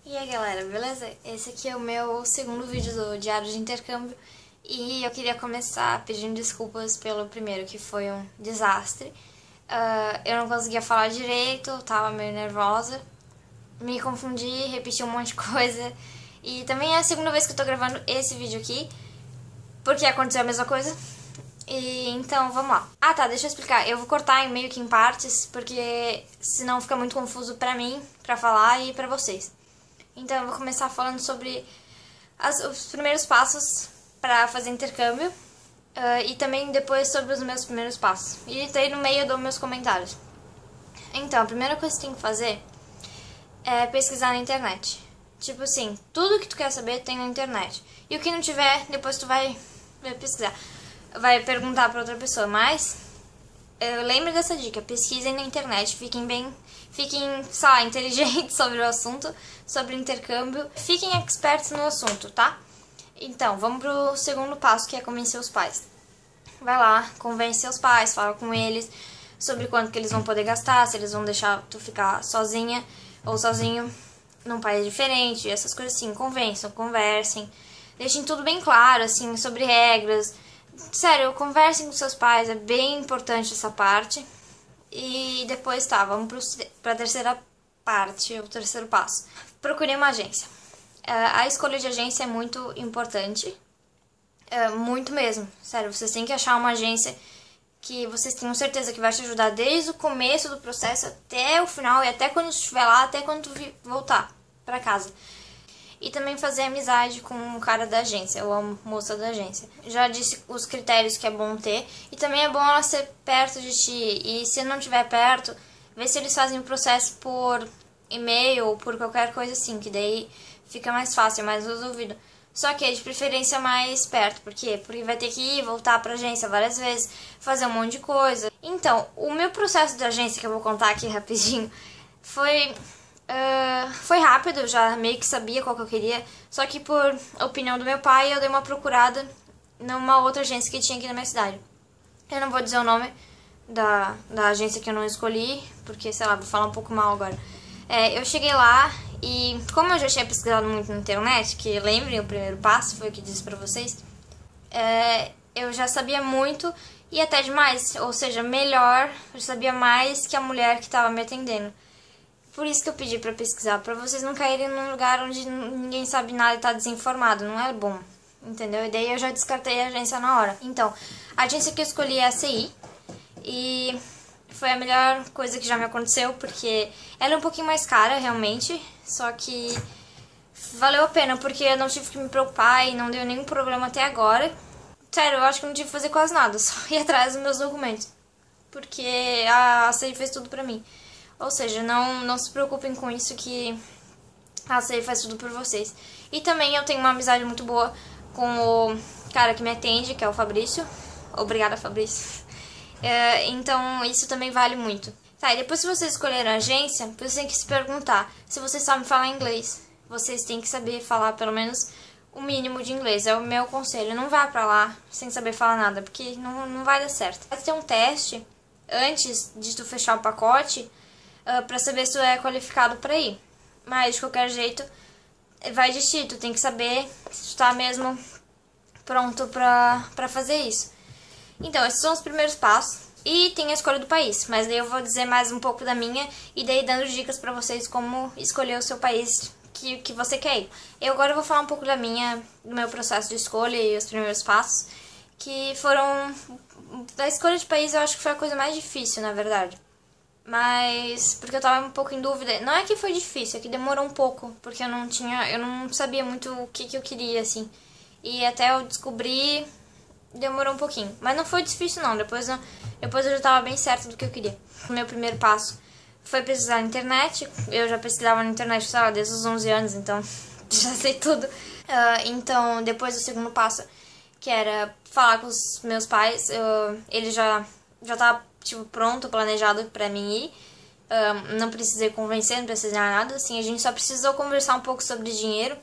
E aí galera, beleza? Esse aqui é o meu segundo vídeo do Diário de Intercâmbio e eu queria começar pedindo desculpas pelo primeiro, que foi um desastre. Eu não conseguia falar direito, tava meio nervosa, me confundi, repeti um monte de coisa. E também é a segunda vez que eu tô gravando esse vídeo aqui, porque aconteceu a mesma coisa. E então, vamos lá. Ah tá, deixa eu explicar. Eu vou cortar em meio que em partes, porque senão fica muito confuso pra mim, pra falar e pra vocês. Então eu vou começar falando sobre os primeiros passos para fazer intercâmbio e também depois sobre os meus primeiros passos. E daí no meio eu dou meus comentários. Então, a primeira coisa que você tem que fazer é pesquisar na internet. Tipo assim, tudo que tu quer saber tem na internet. E o que não tiver, depois tu vai pesquisar. Vai perguntar para outra pessoa, mas lembre dessa dica, pesquisem na internet, fiquem, sei lá, inteligentes sobre o assunto, sobre o intercâmbio, fiquem expertos no assunto, tá? Então, vamos pro segundo passo, que é convencer os pais. Vai lá, convence seus pais, fala com eles sobre quanto que eles vão poder gastar, se eles vão deixar tu ficar sozinha ou sozinho num país diferente, essas coisas assim, conversem, deixem tudo bem claro, assim, sobre regras. Sério, conversem com seus pais, é bem importante essa parte. E depois tá, vamos pra terceira parte, o terceiro passo. Procure uma agência. A escolha de agência é muito importante, muito mesmo. Sério, vocês têm que achar uma agência que vocês tenham certeza que vai te ajudar desde o começo do processo até o final e até quando estiver lá, até quando tu voltar pra casa. E também fazer amizade com o cara da agência, ou a moça da agência. Já disse os critérios que é bom ter. E também é bom ela ser perto de ti. E se não estiver perto, vê se eles fazem o processo por e-mail ou por qualquer coisa assim, que daí fica mais fácil, mais resolvido. Só que é de preferência mais perto. Por quê? Porque vai ter que ir, voltar pra agência várias vezes, fazer um monte de coisa. Então, o meu processo de agência, que eu vou contar aqui rapidinho, foi rápido, eu já meio que sabia qual que eu queria, só que por opinião do meu pai eu dei uma procurada numa outra agência que tinha aqui na minha cidade. Eu não vou dizer o nome da agência que eu não escolhi, porque, sei lá, vou falar um pouco mal agora. Eu cheguei lá e, como eu já tinha pesquisado muito na internet, que lembrem, o primeiro passo foi o que disse pra vocês, eu já sabia muito e até demais, ou seja, melhor, eu sabia mais que a mulher que estava me atendendo. Por isso que eu pedi pra pesquisar, pra vocês não caírem num lugar onde ninguém sabe nada e tá desinformado, não é bom, entendeu? E daí eu já descartei a agência na hora. Então, a agência que eu escolhi é a CI, e foi a melhor coisa que já me aconteceu, porque ela é um pouquinho mais cara, realmente, só que valeu a pena, porque eu não tive que me preocupar e não deu nenhum problema até agora. Sério, eu acho que não tive que fazer quase nada, só ir atrás dos meus documentos, porque a CI fez tudo pra mim. Ou seja, não se preocupem com isso, que a CI faz tudo por vocês. E também eu tenho uma amizade muito boa com o cara que me atende, que é o Fabrício. Obrigada, Fabrício. Então isso também vale muito. Tá, e depois, se vocês escolherem a agência, vocês têm que se perguntar se vocês sabem falar inglês. Vocês têm que saber falar pelo menos o mínimo de inglês. É o meu conselho. Não vá pra lá sem saber falar nada, porque não vai dar certo. Vai ter um teste antes de tu fechar o pacote, pra saber se tu é qualificado pra ir. Mas, de qualquer jeito, vai de ti. Tu tem que saber se tu tá mesmo pronto pra fazer isso. Então, esses são os primeiros passos. E tem a escolha do país. Mas daí eu vou dizer mais um pouco da minha, e daí dando dicas pra vocês como escolher o seu país que você quer ir. Eu agora vou falar um pouco do meu processo de escolha e os primeiros passos, que foram... Da escolha de país eu acho que foi a coisa mais difícil, na verdade. Mas, porque eu tava um pouco em dúvida. Não é que foi difícil, é que demorou um pouco, porque eu não sabia muito o que eu queria, assim. E até eu descobrir, demorou um pouquinho. Mas não foi difícil, não. Depois eu já tava bem certa do que eu queria. O meu primeiro passo foi pesquisar na internet. Eu já pesquisava na internet, sei lá, desde os 11 anos, então já sei tudo. Então, depois o segundo passo, que era falar com os meus pais, ele já tava tipo, pronto, planejado pra mim ir. Não precisei convencer, não precisei nada, assim, a gente só precisou conversar um pouco sobre dinheiro,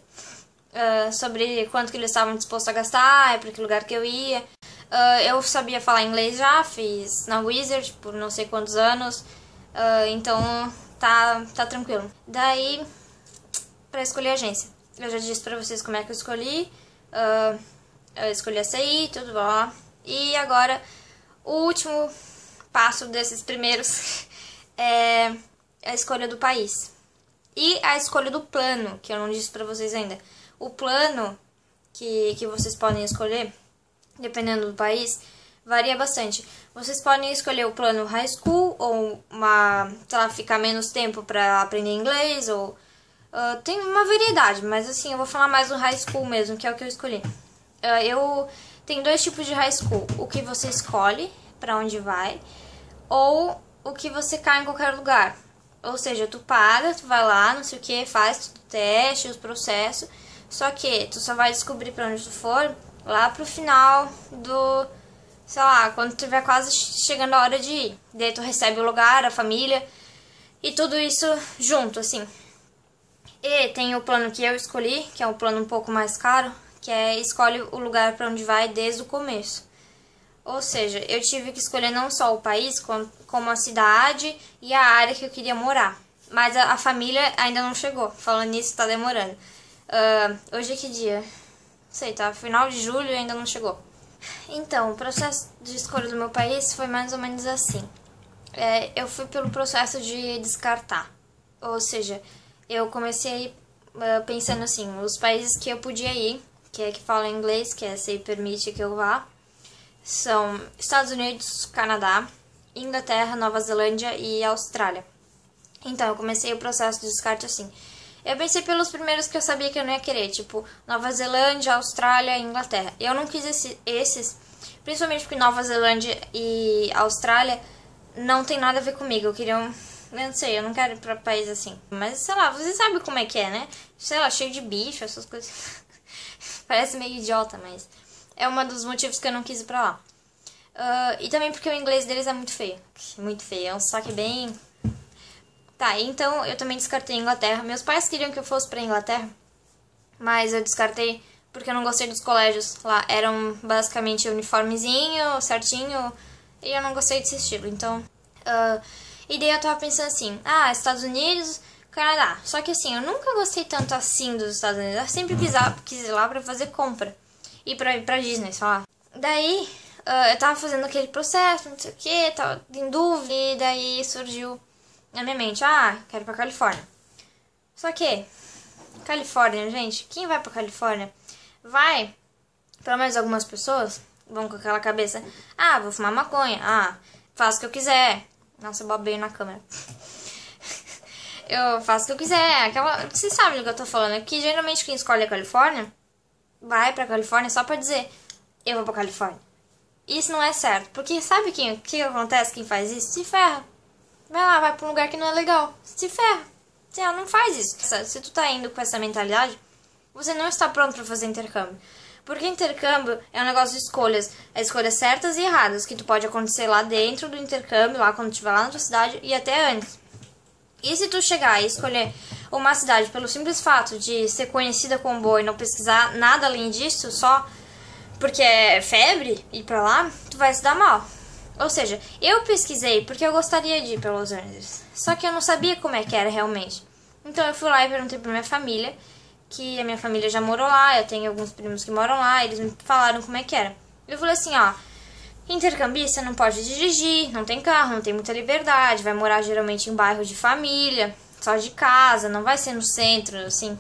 sobre quanto que eles estavam dispostos a gastar, para que lugar que eu ia. Eu sabia falar inglês já, fiz na Wizard por não sei quantos anos, então tá tranquilo. Daí pra escolher a agência. Eu já disse pra vocês como é que eu escolhi. Eu escolhi a CI, tudo bom. E agora, o último passo desses primeiros é a escolha do país. E a escolha do plano, que eu não disse pra vocês ainda. O plano que vocês podem escolher, dependendo do país, varia bastante. Vocês podem escolher o plano high school, ou sei lá, ficar menos tempo pra aprender inglês, ou... tem uma variedade, mas assim, eu vou falar mais do high school mesmo, que é o que eu escolhi. Eu tenho 2 tipos de high school. O que você escolhe pra onde vai, ou o que você cai em qualquer lugar. Ou seja, tu paga, tu vai lá, não sei o que, faz o teste, os processos. Só que tu só vai descobrir pra onde tu for lá pro final do... sei lá, quando tiver quase chegando a hora de ir. Daí tu recebe o lugar, a família e tudo isso junto, assim. E tem o plano que eu escolhi, que é um plano um pouco mais caro, que é escolhe o lugar pra onde vai desde o começo. Ou seja, eu tive que escolher não só o país, como a cidade e a área que eu queria morar. Mas a família ainda não chegou. Falando nisso, tá demorando. Hoje é que dia? Não sei, tá? Final de julho e ainda não chegou. Então, o processo de escolha do meu país foi mais ou menos assim. Eu fui pelo processo de descartar. Ou seja, eu comecei pensando assim, os países que eu podia ir, que falam inglês, que se permite que eu vá, são Estados Unidos, Canadá, Inglaterra, Nova Zelândia e Austrália. Então, eu comecei o processo de descarte assim. Eu pensei pelos primeiros que eu sabia que eu não ia querer, tipo Nova Zelândia, Austrália e Inglaterra. Eu não quis esses, principalmente porque Nova Zelândia e Austrália não tem nada a ver comigo. Eu queria eu não sei, eu não quero ir pra país assim. Mas, sei lá, vocês sabem como é que é, né? Sei lá, cheio de bicho, essas coisas. Parece meio idiota, mas é um dos motivos que eu não quis ir pra lá. E também porque o inglês deles é muito feio. Muito feio, é um sotaque bem... Tá, então eu também descartei a Inglaterra. Meus pais queriam que eu fosse pra Inglaterra, mas eu descartei porque eu não gostei dos colégios lá. Eram basicamente uniformezinho, certinho, e eu não gostei desse estilo. Então, e daí eu tava pensando assim, Estados Unidos, Canadá. Só que assim, eu nunca gostei tanto assim dos Estados Unidos. Eu sempre quis ir lá pra fazer compra. E pra ir pra Disney, sei lá. Daí, eu tava fazendo aquele processo, não sei o que, tava em dúvida, e daí surgiu na minha mente, quero ir pra Califórnia. Só que, Califórnia, gente, quem vai pra Califórnia vai, pelo menos algumas pessoas, vão com aquela cabeça, vou fumar maconha, faço o que eu quiser. Nossa, eu babei na câmera. Eu faço o que eu quiser, vocês sabem do que eu tô falando, é que geralmente quem escolhe a Califórnia vai pra Califórnia só pra dizer, eu vou pra Califórnia. Isso não é certo, porque sabe o que acontece quem faz isso? Se ferra. Vai lá, vai pra um lugar que não é legal. Se ferra. Não faz isso. Se tu tá indo com essa mentalidade, você não está pronto pra fazer intercâmbio. Porque intercâmbio é um negócio de escolhas. É escolhas certas e erradas, que tu pode acontecer lá dentro do intercâmbio, lá quando tu estiver lá na tua cidade, e até antes. E se tu chegar e escolher uma cidade pelo simples fato de ser conhecida como boa e não pesquisar nada além disso, só porque é febre ir pra lá, tu vai se dar mal. Ou seja, eu pesquisei porque eu gostaria de ir para Los Angeles. Só que eu não sabia como é que era realmente. Então eu fui lá e perguntei pra minha família, que a minha família já morou lá, eu tenho alguns primos que moram lá, eles me falaram como é que era. Eu falei assim, intercambista não pode dirigir, não tem carro, não tem muita liberdade, vai morar geralmente em bairro de família, só de casa, não vai ser no centro, assim.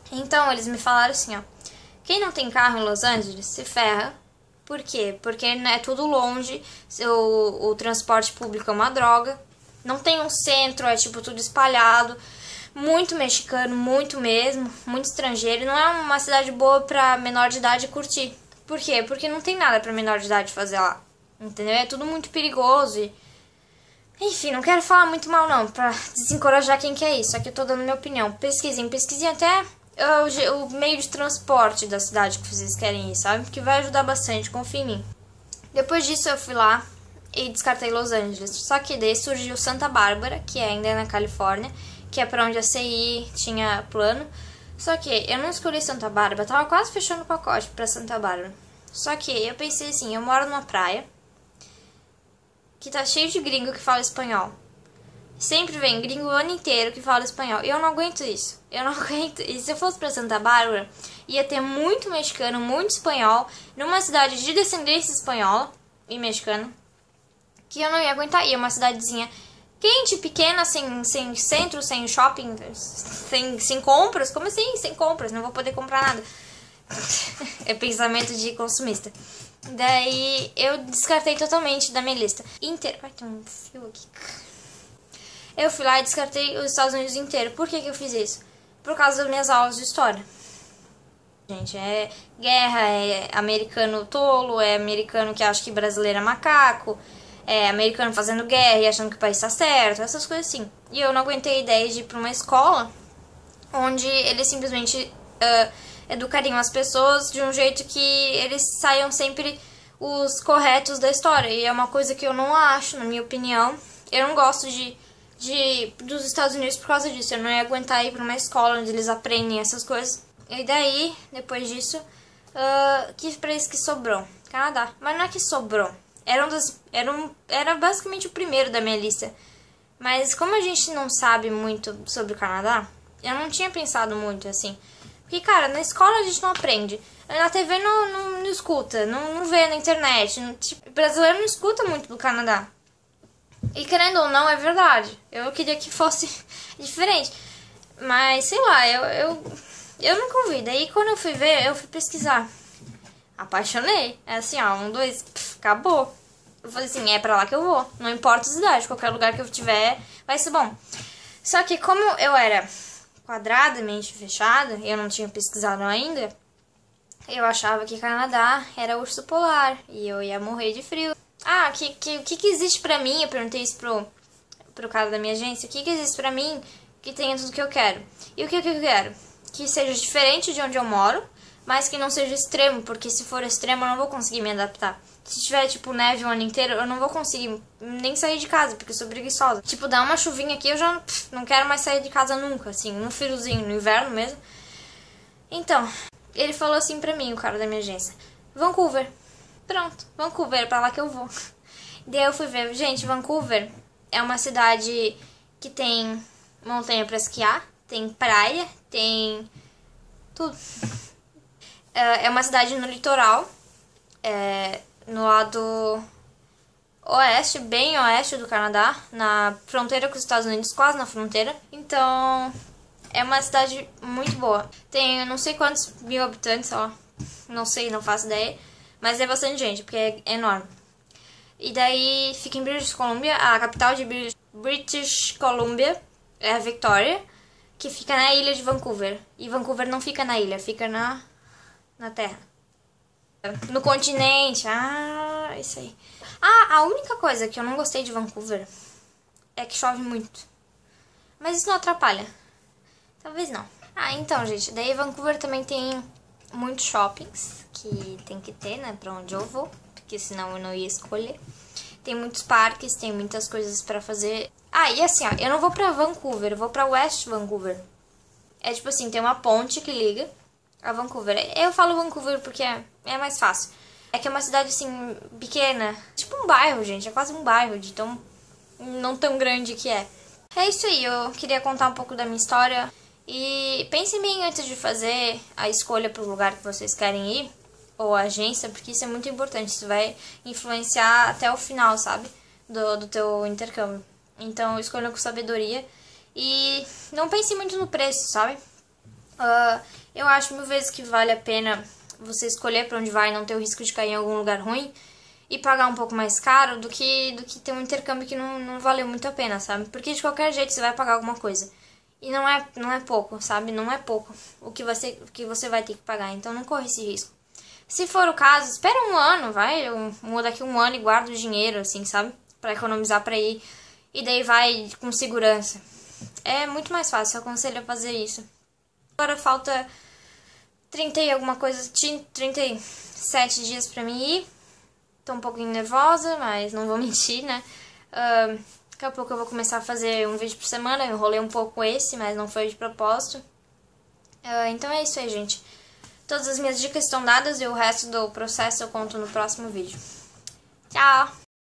Então eles me falaram assim, quem não tem carro em Los Angeles se ferra. Por quê? Porque é tudo longe, o transporte público é uma droga, não tem um centro, é tipo tudo espalhado, muito mexicano, muito mesmo, muito estrangeiro, e não é uma cidade boa pra menor de idade curtir. Por quê? Porque não tem nada pra menor de idade fazer lá, entendeu? É tudo muito perigoso e... Enfim, não quero falar muito mal não, pra desencorajar quem quer isso, só que eu tô dando minha opinião. Pesquisem até... o meio de transporte da cidade que vocês querem ir, sabe? Que vai ajudar bastante, confia em mim. Depois disso eu fui lá e descartei Los Angeles. Só que daí surgiu Santa Bárbara, que ainda é na Califórnia, que é pra onde a CI tinha plano. Só que eu não escolhi Santa Bárbara, tava quase fechando o pacote pra Santa Bárbara. Só que eu pensei assim, eu moro numa praia que tá cheio de gringo que fala espanhol. sempre vem gringo o ano inteiro que fala espanhol. Eu não aguento isso. Eu não aguento. E se eu fosse pra Santa Bárbara, ia ter muito mexicano, muito espanhol, numa cidade de descendência espanhola e mexicana, que eu não ia aguentar. E é uma cidadezinha quente, pequena, sem centro, sem shopping, sem compras. Como assim? Sem compras, não vou poder comprar nada. É pensamento de consumista. Daí eu descartei totalmente da minha lista inteira. Ai, tem um fio aqui. Eu fui lá e descartei os Estados Unidos inteiro. Por que eu fiz isso? Por causa das minhas aulas de história. Gente, é guerra, é americano tolo, é americano que acha que brasileiro é macaco, é americano fazendo guerra e achando que o país tá certo, essas coisas assim. E eu não aguentei a ideia de ir pra uma escola onde eles simplesmente educariam as pessoas de um jeito que eles saiam sempre os corretos da história. E é uma coisa que eu não acho, na minha opinião. Eu não gosto dos Estados Unidos por causa disso. Eu não ia aguentar ir pra uma escola onde eles aprendem essas coisas. E daí, depois disso, que país que sobrou? Canadá. Mas não é que sobrou. Era basicamente o primeiro da minha lista. Mas como a gente não sabe muito sobre o Canadá, eu não tinha pensado muito assim. Porque, cara, na escola a gente não aprende. Na TV não escuta, não vê na internet. Tipo, o brasileiro não escuta muito do Canadá. E querendo ou não, é verdade. Eu queria que fosse diferente. Mas, sei lá, eu nunca ouvi. Daí, quando eu fui ver, eu fui pesquisar. Apaixonei. É assim, ó, 1, 2, acabou. Eu falei assim, é pra lá que eu vou. Não importa a cidade, qualquer lugar que eu tiver vai ser bom. Só que como eu era quadradamente fechada, eu não tinha pesquisado ainda, eu achava que Canadá era urso polar e eu ia morrer de frio. Ah, o que existe pra mim? Eu perguntei isso pro cara da minha agência. O que existe pra mim que tenha tudo que eu quero? E o que eu quero? Que seja diferente de onde eu moro, mas que não seja extremo, porque se for extremo eu não vou conseguir me adaptar. Se tiver, tipo, neve o ano inteiro, eu não vou conseguir nem sair de casa, porque eu sou preguiçosa. Tipo, dá uma chuvinha aqui, eu já não quero mais sair de casa nunca, assim, no friozinho, no inverno mesmo. Então, ele falou assim pra mim, o cara da minha agência: Vancouver. Pronto, Vancouver, é pra lá que eu vou. Daí eu fui ver, gente, Vancouver é uma cidade que tem montanha pra esquiar, tem praia, tem tudo. É uma cidade no litoral, no lado oeste, bem oeste do Canadá, na fronteira com os Estados Unidos, quase na fronteira. Então, é uma cidade muito boa. Tem não sei quantos mil habitantes, ó, não sei, não faço ideia, mas é bastante gente, porque é enorme. E daí fica em British Columbia, a capital de British Columbia é a Victoria, que fica na ilha de Vancouver. E Vancouver não fica na ilha, fica na terra. No continente. Ah, isso aí. Ah, a única coisa que eu não gostei de Vancouver é que chove muito. Mas isso não atrapalha. Talvez não. Ah, então, gente, daí Vancouver também tem muitos shoppings, que tem que ter, né, pra onde eu vou, porque senão eu não ia escolher. Tem muitos parques, tem muitas coisas pra fazer. Ah, e assim, ó, eu não vou pra Vancouver, eu vou pra West Vancouver. É tipo assim, tem uma ponte que liga a Vancouver. Eu falo Vancouver porque é mais fácil. É que é uma cidade, assim, pequena. Tipo um bairro, gente. É quase um bairro de tão... não tão grande que é. É isso aí, eu queria contar um pouco da minha história. E pense em mim antes de fazer a escolha pro lugar que vocês querem ir, ou a agência, porque isso é muito importante. Isso vai influenciar até o final, sabe? Do teu intercâmbio. Então, escolha com sabedoria. E não pense muito no preço, sabe? Eu acho 1000 vezes que vale a pena você escolher pra onde vai e não ter o risco de cair em algum lugar ruim e pagar um pouco mais caro do que ter um intercâmbio que não valeu muito a pena, sabe? Porque de qualquer jeito você vai pagar alguma coisa. E não é pouco, sabe? Não é pouco o que você vai ter que pagar. Então não corre esse risco. Se for o caso, espera um ano, vai. Eu mudo daqui um ano e guardo o dinheiro, assim, sabe? Pra economizar pra ir. E daí vai com segurança. É muito mais fácil, eu aconselho a fazer isso. Agora falta 30 e alguma coisa, 37 dias pra mim ir. Tô um pouquinho nervosa, mas não vou mentir, né? Daqui a pouco eu vou começar a fazer um vídeo por semana. Eu enrolei um pouco esse, mas não foi de propósito. Então é isso aí, gente. Todas as minhas dicas estão dadas e o resto do processo eu conto no próximo vídeo. Tchau!